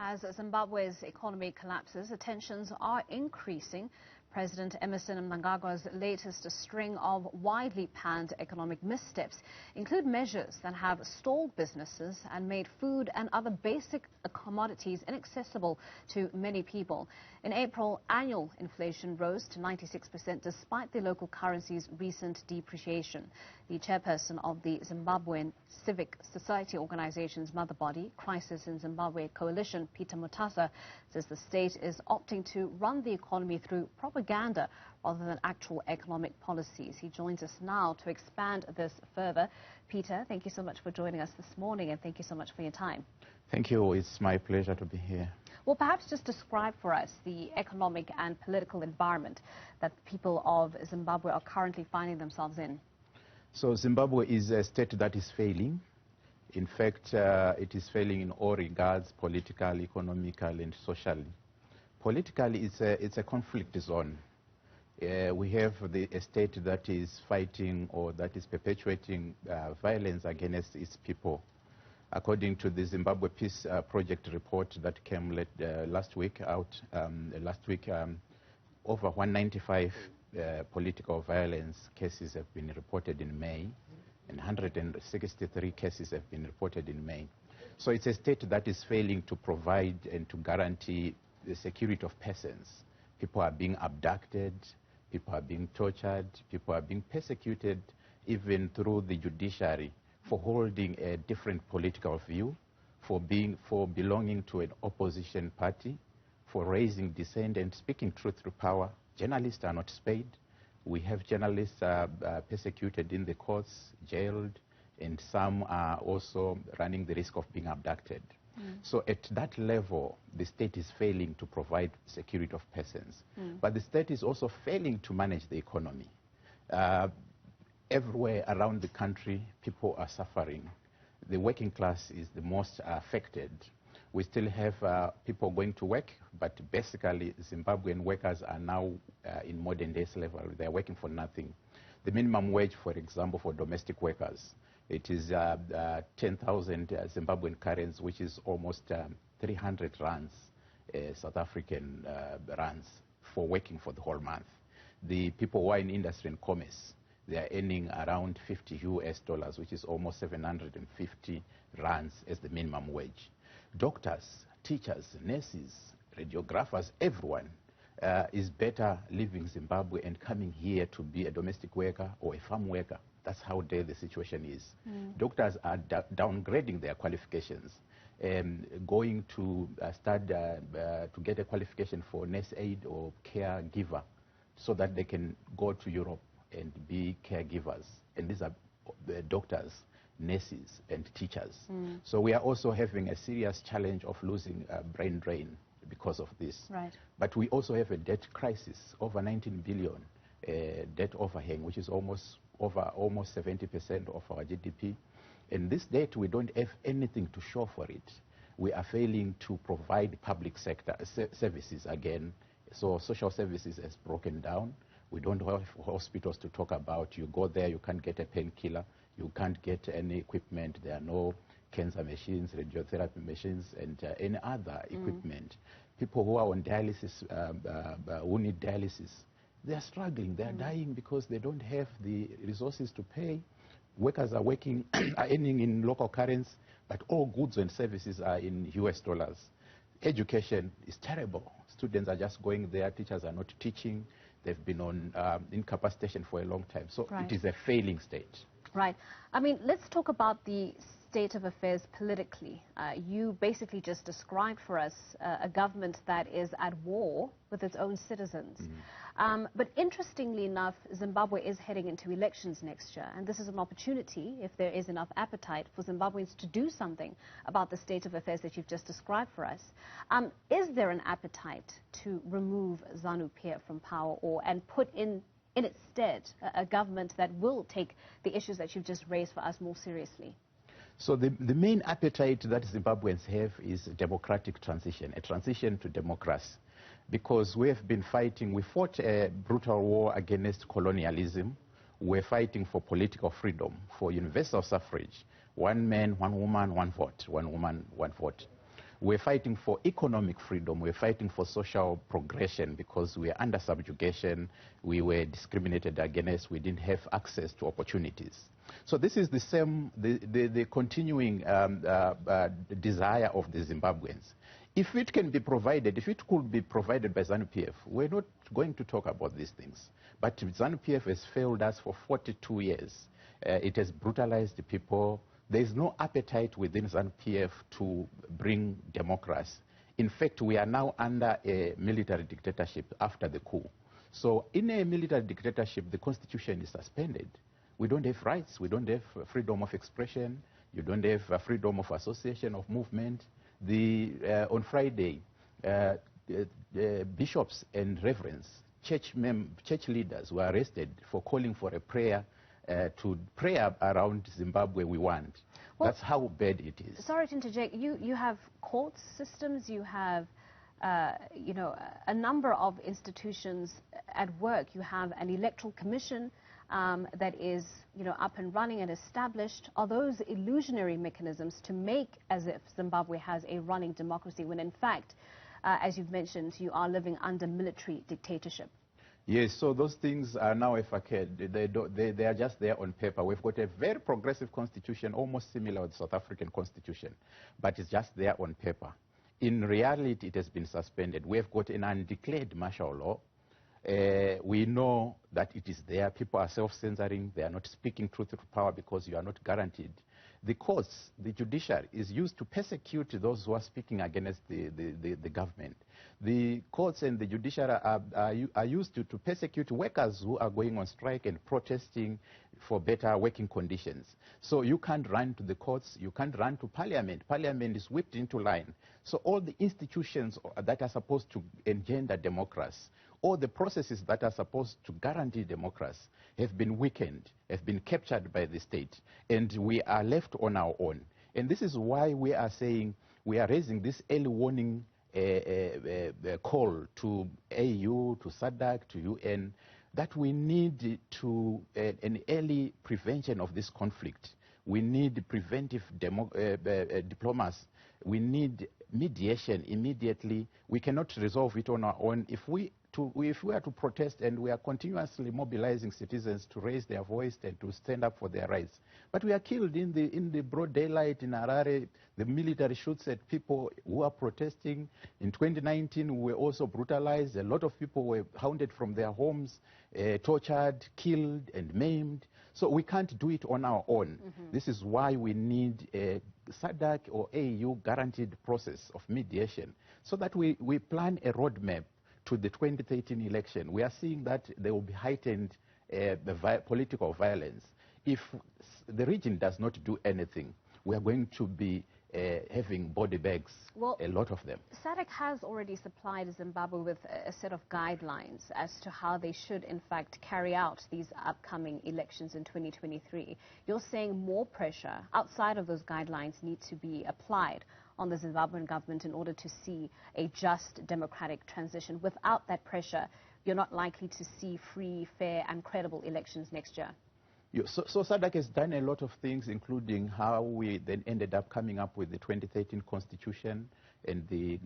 As Zimbabwe's economy collapses, tensions are increasing. President Emmerson Mnangagwa's latest string of widely panned economic missteps include measures that have stalled businesses and made food and other basic commodities inaccessible to many people. In April, annual inflation rose to 96% despite the local currency's recent depreciation. The chairperson of the Zimbabwean civic society organization's mother body, Crisis in Zimbabwe Coalition, Mutasa, says the state is opting to run the economy through propaganda rather than actual economic policies. He joins us now to expand this further. Peter, thank you so much for joining us this morning, and thank you so much for your time. Thank you. It's my pleasure to be here. Well, perhaps just describe for us the economic and political environment that the people of Zimbabwe are currently finding themselves in. So Zimbabwe is a state that is failing. In fact, it is failing in all regards, political, economical, and socially. Politically, it's a conflict zone. We have a state that is fighting or that is perpetuating violence against its people. According to the Zimbabwe Peace Project report that came last week, over 195 political violence cases have been reported in May, and 163 cases have been reported in May. So it's a state that is failing to provide and to guarantee the security of persons. People are being abducted, people are being tortured, people are being persecuted, even through the judiciary, for holding a different political view, for belonging to an opposition party, for raising dissent and speaking truth to power. Journalists are not spared. We have journalists persecuted in the courts, jailed, and some are also running the risk of being abducted. So at that level, the state is failing to provide security of persons. But the state is also failing to manage the economy. Everywhere around the country, people are suffering. The working class is the most affected. We still have people going to work, but basically Zimbabwean workers are now in modern day slavery. They are working for nothing. The minimum wage, for example, for domestic workers, it is 10,000 Zimbabwean currency, which is almost 300 rands, South African rands, for working for the whole month. The people who are in industry and commerce, they are earning around $50 US, which is almost 750 rands as the minimum wage. Doctors, teachers, nurses, radiographers, everyone is better leaving Zimbabwe and coming here to be a domestic worker or a farm worker. That's how dire the situation is. Doctors are downgrading their qualifications, going to to get a qualification for nurse aide or caregiver so that they can go to Europe and be caregivers. And these are doctors, nurses, and teachers. So we are also having a serious challenge of losing brain drain because of this. Right. But we also have a debt crisis, over 19 billion debt overhang, which is almost 70% of our GDP. And this debt, we don't have anything to show for it. We are failing to provide public sector services again. So social services has broken down. We don't have hospitals to talk about. You go there, you can't get a painkiller, you can't get any equipment. There are no cancer machines, radiotherapy machines, and any other equipment. People who are on dialysis, who need dialysis, they are struggling. They are dying because they don't have the resources to pay. Workers are working, are earning in local currency, but all goods and services are in US dollars. Education is terrible. Students are just going there. Teachers are not teaching. They've been on incapacitation for a long time. So it is a failing state. Right. I mean, let's talk about the state of affairs politically. You basically just described for us a government that is at war with its own citizens. But interestingly enough, Zimbabwe is heading into elections next year, and this is an opportunity, if there is enough appetite, for Zimbabweans to do something about the state of affairs that you've just described for us. Is there an appetite to remove ZANU-PF from power and put in its stead a government that will take the issues that you've just raised for us more seriously? So the main appetite that Zimbabweans have is democratic transition, a transition to democracy. Because we have been fighting, we fought a brutal war against colonialism. We're fighting for political freedom, for universal suffrage. One man, one woman, one vote. One woman, one vote. We're fighting for economic freedom. We're fighting for social progression because we are under subjugation. We were discriminated against. We didn't have access to opportunities. So this is the same, the continuing desire of the Zimbabweans. If it can be provided, if it could be provided by ZANU-PF, we're not going to talk about these things. But ZANU-PF has failed us for 42 years. It has brutalized the people. There is no appetite within ZANU-PF to bring democracy. In fact, we are now under a military dictatorship after the coup. So in a military dictatorship, the constitution is suspended. We don't have rights. We don't have freedom of expression. You don't have freedom of association, of movement. On Friday, bishops and reverends, church leaders were arrested for calling for a prayer to pray around Zimbabwe we want. Well, that's how bad it is. Sorry to interject. You have court systems. You have, you know, a number of institutions at work. You have an electoral commission that is, you know, up and running and established. Are those illusionary mechanisms to make as if Zimbabwe has a running democracy when, in fact, as you've mentioned, you are living under military dictatorship? Yes, so those things are now a facade. They are just there on paper. We've got a very progressive constitution, almost similar to the South African constitution, but it's just there on paper. In reality, it has been suspended. We've got an undeclared martial law. We know that it is there. People are self-censoring. They are not speaking truth to power because you are not guaranteed. The courts, the judiciary, is used to persecute those who are speaking against the government. The courts and the judiciary are used to persecute workers who are going on strike and protesting for better working conditions. So you can't run to the courts. You can't run to parliament. Parliament is whipped into line. So all the institutions that are supposed to engender democracy, all the processes that are supposed to guarantee democracy have been weakened, have been captured by the state, and we are left on our own. And this is why we are saying, we are raising this early warning call to AU, to SADC, to UN, that we need an early prevention of this conflict. We need preventive diplomacy. We need mediation immediately. We cannot resolve it on our own. If we are to protest, and we are continuously mobilizing citizens to raise their voice and to stand up for their rights, but we are killed in the broad daylight in Harare. The military shoots at people who are protesting. In 2019, we were also brutalized. A lot of people were hounded from their homes, tortured, killed, and maimed. So we can't do it on our own. This is why we need a SADC or AU guaranteed process of mediation, so that we plan a roadmap to the 2013 election. We are seeing that there will be heightened political violence. If the region does not do anything, we are going to be having body bags, well, a lot of them. SADC has already supplied Zimbabwe with a set of guidelines as to how they should, in fact, carry out these upcoming elections in 2023. You're saying more pressure outside of those guidelines need to be applied on the Zimbabwean government in order to see a just democratic transition. Without that pressure, you're not likely to see free, fair and credible elections next year. So SADC has done a lot of things, including how we then ended up coming up with the 2013 constitution and the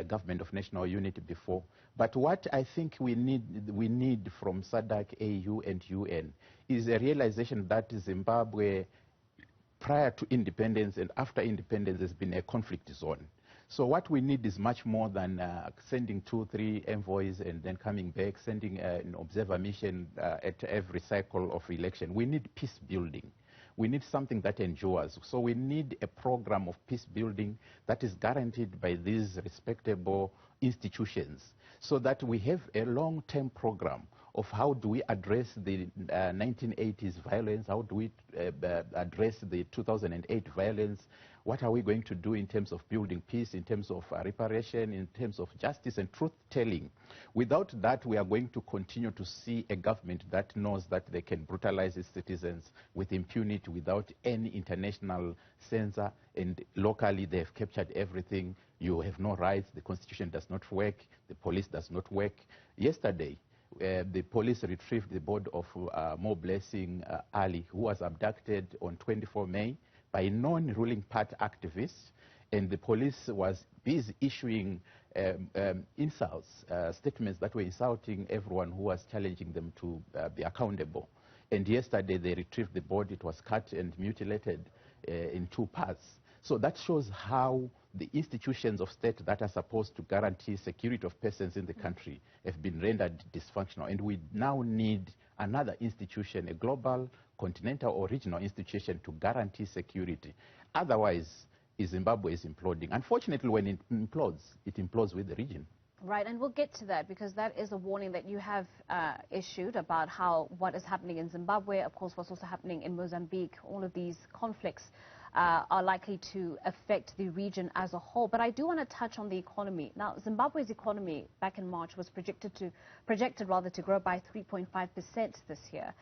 government of national unity before. But what I think we need from SADC, AU and UN is a realization that Zimbabwe, prior to independence and after independence, has been a conflict zone. So what we need is much more than sending 2-3 envoys and then coming back, sending an observer mission at every cycle of election. We need peace building. We need something that endures. So we need a program of peace building that is guaranteed by these respectable institutions, so that we have a long-term program of how do we address the 1980s violence, how do we address the 2008 violence, what are we going to do in terms of building peace, in terms of reparation, in terms of justice and truth-telling. Without that, we are going to continue to see a government that knows that they can brutalize its citizens with impunity without any international censor, and locally they have captured everything. You have no rights, the constitution does not work, the police does not work. Yesterday, the police retrieved the body of Mo Blessing Ali, who was abducted on 24 May by non-ruling party activists, And the police was busy issuing insults, statements that were insulting everyone who was challenging them to be accountable. And yesterday they retrieved the body. It was cut and mutilated in 2 parts. So that shows how the institutions of state that are supposed to guarantee security of persons in the country have been rendered dysfunctional. And we now need another institution, a global, continental or regional institution to guarantee security. Otherwise, Zimbabwe is imploding. Unfortunately, when it implodes with the region. Right, and we'll get to that because that is a warning that you have issued about what is happening in Zimbabwe, of course, what's also happening in Mozambique. All of these conflicts are likely to affect the region as a whole. But I do want to touch on the economy. Now, Zimbabwe's economy back in March was projected to grow by 3.5% this year.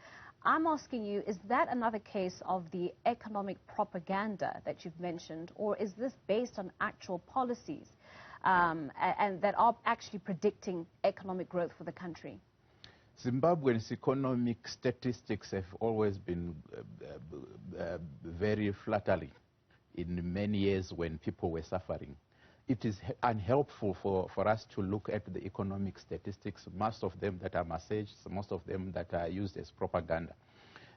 I'm asking you, is that another case of the economic propaganda that you've mentioned, or is this based on actual policies and that are actually predicting economic growth for the country? Zimbabwe's economic statistics have always been very flattering in many years when people were suffering. It is unhelpful for us to look at the economic statistics, most of them that are massaged, most of them that are used as propaganda.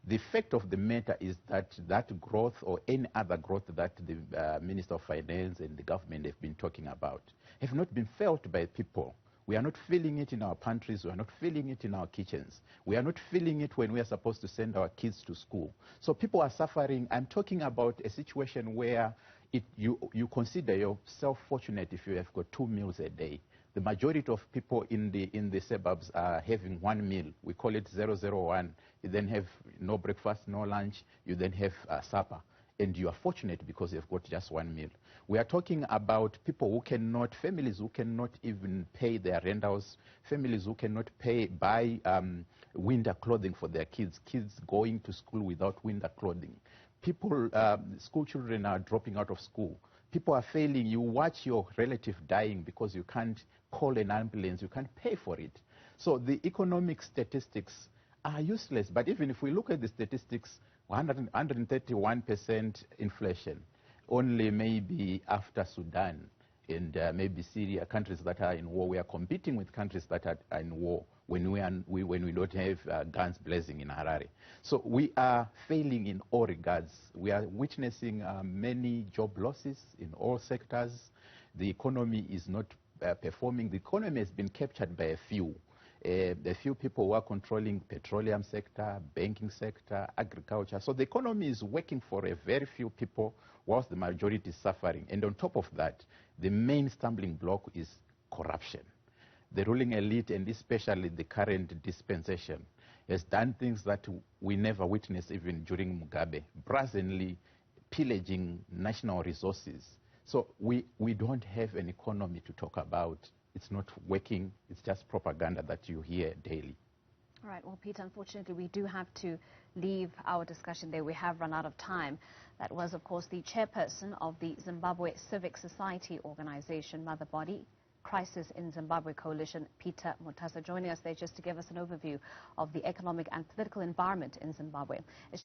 The fact of the matter is that growth or any other growth that the Minister of Finance and the government have been talking about have not been felt by people. We are not feeling it in our pantries. We are not feeling it in our kitchens. We are not feeling it when we are supposed to send our kids to school. So people are suffering. I'm talking about a situation where you consider yourself fortunate if you have got 2 meals a day. The majority of people in the suburbs are having 1 meal. We call it 001. You then have no breakfast, no lunch. You then have supper. And you are fortunate because you've got just 1 meal. We are talking about people families who cannot even pay their rentals, families who cannot buy winter clothing for their kids going to school without winter clothing. School children are dropping out of school. People are failing. You watch your relative dying because you can't call an ambulance, you can't pay for it. So the economic statistics are useless. But even if we look at the statistics, 131% inflation, only maybe after Sudan and maybe Syria, countries that are in war. We are competing with countries that are in war when we don't have guns blazing in Harare. So we are failing in all regards. We are witnessing many job losses in all sectors. The economy is not performing. The economy has been captured by a few people who are controlling petroleum sector, banking sector, agriculture. So the economy is working for a very few people whilst the majority is suffering. And on top of that, the main stumbling block is corruption. The ruling elite, and especially the current dispensation, has done things that we never witnessed even during Mugabe, brazenly pillaging national resources. So we don't have an economy to talk about. It's not working. It's just propaganda that you hear daily. All right. Well, Peter, unfortunately, we do have to leave our discussion there. We have run out of time. That was, of course, the chairperson of the Zimbabwe Civic Society Organization, Mother Body Crisis in Zimbabwe Coalition, Peter Mutasa, joining us there just to give us an overview of the economic and political environment in Zimbabwe.